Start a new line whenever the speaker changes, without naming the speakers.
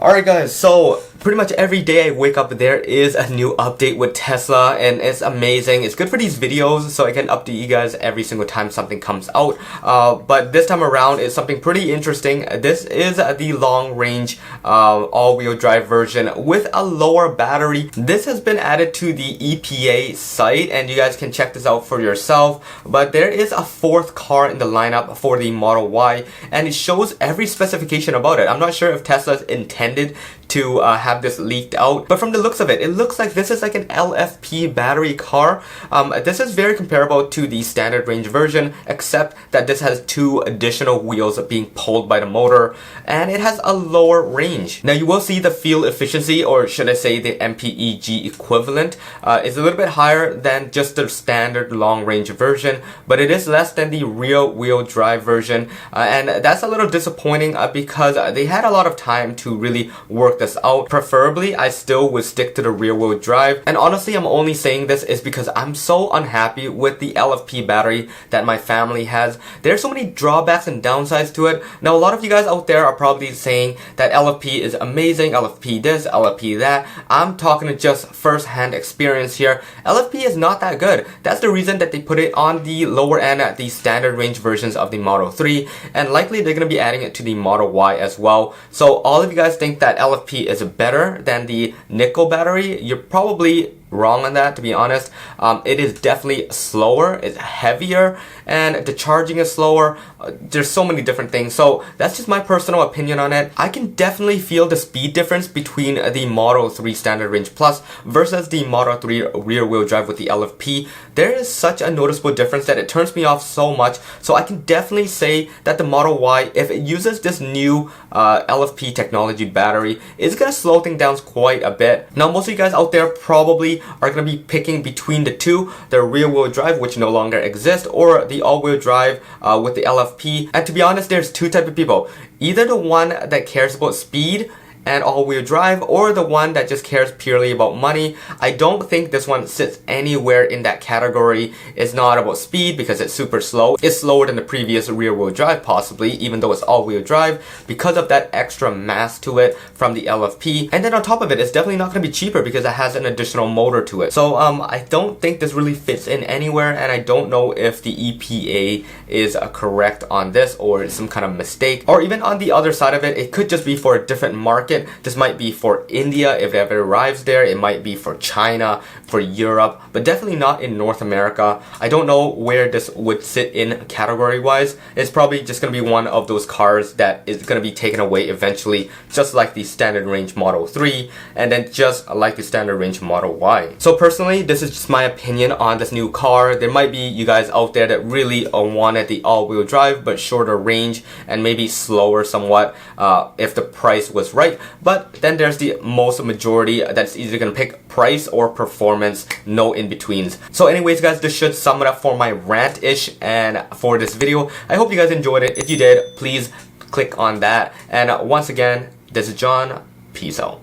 Alright guys, so pretty much every day I wake up there is a new update with Tesla and it's amazing. It's good for these videos so I can update you guys every single time something comes out. But this time around is something pretty interesting. This is the long range all-wheel drive version with a lower battery. This has been added to the EPA site and you guys can check this out for yourself. But there is a fourth car in the lineup for the Model Y and it shows every specification about it. I'm not sure if Tesla's intended to have this leaked out, but from the looks of it, it looks like this is like an LFP battery car. This is very comparable to the standard range version, except that this has two additional wheels being pulled by the motor, and it has a lower range. Now you will see the fuel efficiency, or should I say the MPEG equivalent, is a little bit higher than just the standard long range version, but it is less than the rear wheel drive version, and that's a little disappointing because they had a lot of time to really work this out. Preferably, I still would stick to the rear wheel drive. And honestly, I'm only saying this is because I'm so unhappy with the LFP battery that my family has. There's so many drawbacks and downsides to it. Now, a lot of you guys out there are probably saying that LFP is amazing, LFP this, LFP that. I'm talking just first-hand experience here. LFP is not that good. That's the reason that they put it on the lower end at the standard range versions of the Model 3, and likely they're going to be adding it to the Model Y as well. So all of you guys think that LFP is better than the nickel battery, you're probably wrong on that, to be honest. It is definitely slower, it's heavier, and the charging is slower. There's so many different things, so that's just my personal opinion on it. I can definitely feel the speed difference between the Model 3 Standard Range Plus versus the Model 3 rear wheel drive with the LFP. There is such a noticeable difference that it turns me off so much, so I can definitely say that the Model Y, if it uses this new LFP technology battery, is going to slow things down quite a bit. Now, most of you guys out there probably are going to be picking between the two, the rear wheel drive, which no longer exists, or the all-wheel drive with the LFP. And to be honest, there's two types of people. Either the one that cares about speed and all-wheel drive, or the one that just cares purely about money. I don't think this one sits anywhere in that category. It's not about speed because it's super slow. It's slower than the previous rear-wheel drive possibly, even though it's all-wheel drive, because of that extra mass to it from the LFP. And then on top of it, it's definitely not going to be cheaper because it has an additional motor to it. So I don't think this really fits in anywhere, and I don't know if the EPA is correct on this or some kind of mistake. Or even on the other side of it, it could just be for a different market. This might be for India if it ever arrives there. It might be for China, for Europe, but definitely not in North America. I don't know where this would sit in category-wise. It's probably just going to be one of those cars that is going to be taken away eventually, just like the standard range Model 3, and then just like the standard range Model Y. So personally, this is just my opinion on this new car. There might be you guys out there that really wanted the all-wheel drive, but shorter range and maybe slower somewhat if the price was right. But then there's the most majority that's either going to pick price or performance, no in-betweens. So anyways guys, this should sum it up for my rant-ish and for this video. I hope you guys enjoyed it. If you did, please click on that. And once again, this is John. Peace out.